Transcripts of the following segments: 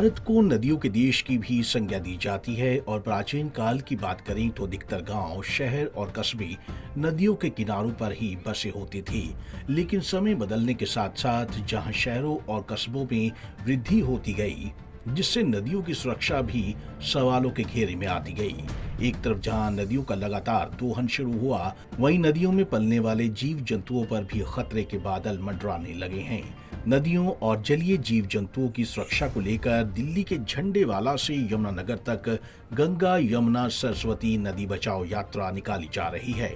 भारत को नदियों के देश की भी संज्ञा दी जाती है और प्राचीन काल की बात करें तो अधिकतर गांव, शहर और कस्बे नदियों के किनारों पर ही बसे होते थे। लेकिन समय बदलने के साथ साथ जहां शहरों और कस्बों में वृद्धि होती गई, जिससे नदियों की सुरक्षा भी सवालों के घेरे में आती गई। एक तरफ जहां नदियों का लगातार दोहन शुरू हुआ, वहीं नदियों में पलने वाले जीव जंतुओं पर भी खतरे के बादल मंडराने लगे हैं। नदियों और जलीय जीव जंतुओं की सुरक्षा को लेकर दिल्ली के झंडेवाला से यमुनानगर तक गंगा यमुना सरस्वती नदी बचाओ यात्रा निकाली जा रही है,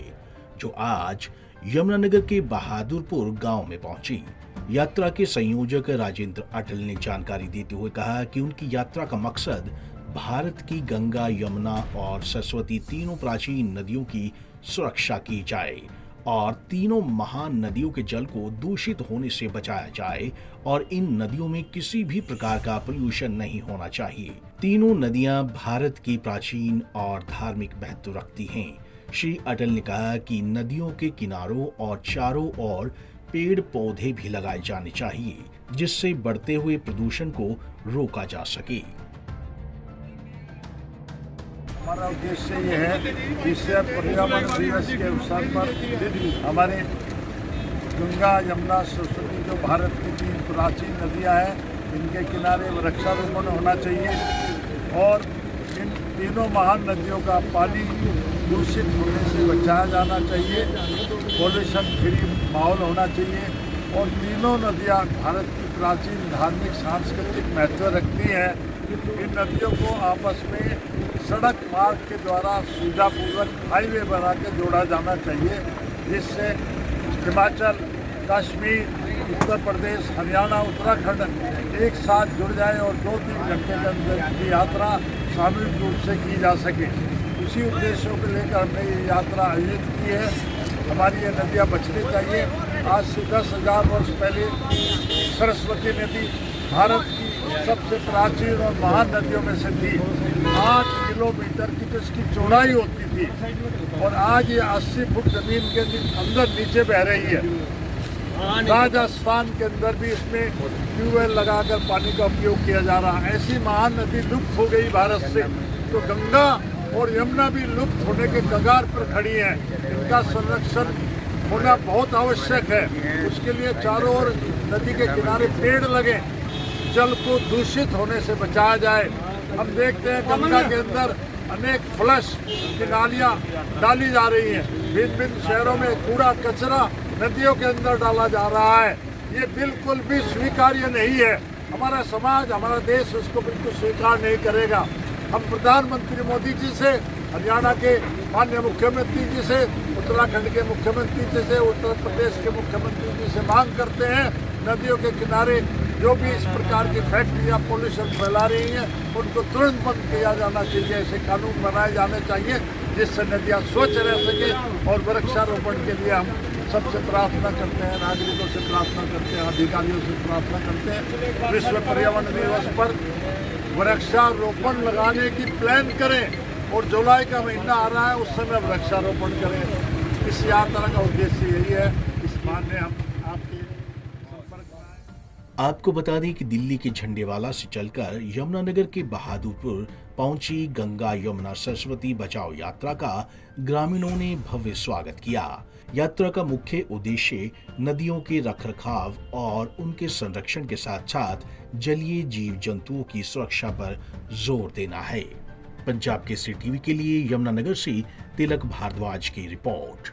जो आज यमुनानगर के बहादुरपुर गांव में पहुंची। यात्रा के संयोजक राजेंद्र अटल ने जानकारी देते हुए कहा कि उनकी यात्रा का मकसद भारत की गंगा, यमुना और सरस्वती तीनों प्राचीन नदियों की सुरक्षा की जाए और तीनों महान नदियों के जल को दूषित होने से बचाया जाए और इन नदियों में किसी भी प्रकार का पोल्यूशन नहीं होना चाहिए। तीनों नदियां भारत की प्राचीन और धार्मिक महत्व रखती हैं। श्री अटल ने कहा कि नदियों के किनारों और चारों ओर पेड़ पौधे भी लगाए जाने चाहिए, जिससे बढ़ते हुए प्रदूषण को रोका जा सके। हमारा उद्देश्य ये है कि इससे पर्यावरण दिवस के अवसर पर हमारे गंगा, यमुना, सरस्वती जो भारत की तीन प्राचीन नदियां हैं, इनके किनारे वृक्षारोपण होना चाहिए और इन तीनों महान नदियों का पानी दूषित होने से बचाया जाना चाहिए, पॉल्यूशन फ्री माहौल होना चाहिए। और तीनों नदियां भारत की प्राचीन धार्मिक सांस्कृतिक महत्व रखती हैं। इन नदियों को आपस में सड़क मार्ग के द्वारा सुविधापूर्वक हाईवे बना के जोड़ा जाना चाहिए, जिससे हिमाचल, कश्मीर, उत्तर प्रदेश, हरियाणा, उत्तराखंड एक साथ जुड़ जाए और 2-3 घंटे के अंदर की यात्रा सामूहिक रूप से की जा सके। उसी उद्देश्यों को लेकर हमने ये यात्रा आयोजित की है। हमारी ये नदियाँ बचनी चाहिए। आज से 10,000 वर्ष पहले सरस्वती नदी भारत की सबसे प्राचीन और महान नदियों में से थी। 8 किलोमीटर की तो इसकी चौड़ाई होती थी और आज ये 80 फुट जमीन के अंदर नीचे बह रही है। राजस्थान के अंदर भी इसमें ट्यूबवेल लगाकर पानी का उपयोग किया जा रहा है। ऐसी महान नदी लुप्त हो गई भारत से, तो गंगा और यमुना भी लुप्त होने के कगार पर खड़ी हैं। इनका संरक्षण होना बहुत आवश्यक है। उसके लिए चारों ओर नदी के किनारे पेड़ लगे, जल को दूषित होने से बचाया जाए। हम देखते हैं गंगा के अंदर अनेक फ्लश की नालियाँ डाली जा रही हैं। भिन्न भिन्न शहरों में कूड़ा कचरा नदियों के अंदर डाला जा रहा है। ये बिल्कुल भी स्वीकार्य नहीं है। हमारा समाज, हमारा देश उसको बिल्कुल स्वीकार नहीं करेगा। हम प्रधानमंत्री मोदी जी से, हरियाणा के माननीय मुख्यमंत्री जी से, उत्तराखंड के मुख्यमंत्री जी से, उत्तर प्रदेश के मुख्यमंत्री जी से मांग करते हैं, नदियों के किनारे जो भी इस प्रकार की फैक्ट्रियाँ पोल्यूशन फैला रही हैं, उनको तुरंत बंद किया जाना चाहिए। ऐसे कानून बनाए जाने चाहिए जिससे नदियाँ स्वच्छ रह सके। और वृक्षारोपण के लिए हम सबसे प्रार्थना करते हैं, नागरिकों से प्रार्थना करते हैं, अधिकारियों से प्रार्थना करते हैं, विश्व पर्यावरण दिवस पर वृक्षारोपण लगाने की प्लान करें और जुलाई का महीना आ रहा है, उस समय वृक्षारोपण करें। इस यात्रा का उद्देश्य यही है। इस माननीय हम आपके संपर्क में आए। आपको बता दें कि दिल्ली के झंडेवाला से चलकर यमुनानगर के बहादुरपुर पहुंची गंगा यमुना सरस्वती बचाओ यात्रा का ग्रामीणों ने भव्य स्वागत किया। यात्रा का मुख्य उद्देश्य नदियों के रखरखाव और उनके संरक्षण के साथ साथ जलीय जीव जंतुओं की सुरक्षा पर जोर देना है। पंजाब केसरी टीवी के लिए यमुनानगर से तिलक भारद्वाज की रिपोर्ट।